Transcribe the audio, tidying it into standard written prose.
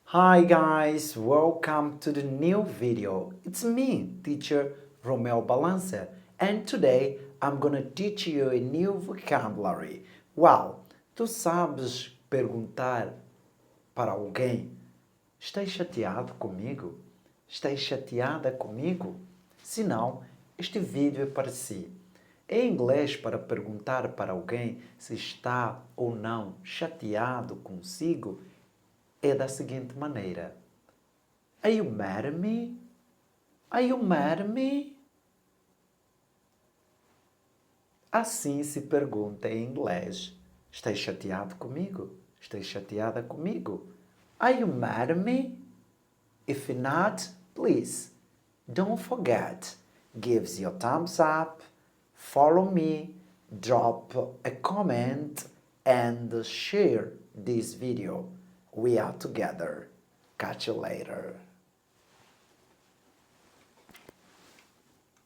Hi guys, welcome to the new video. It's me, teacher Romeo Balança, and today I'm gonna teach you a new vocabulary. Well, tu sabes perguntar para alguém: estás chateado comigo? Estás chateada comigo? Se não, este vídeo é para si. Em inglês, para perguntar para alguém se está ou não chateado consigo, é da seguinte maneira: Are you mad at me? Are you mad at me? Assim se pergunta em inglês. Estás chateado comigo? Estás chateada comigo? Are you mad at me? If not, please, don't forget, give your thumbs up, follow me, drop a comment, and share this video. We are together. Catch you later.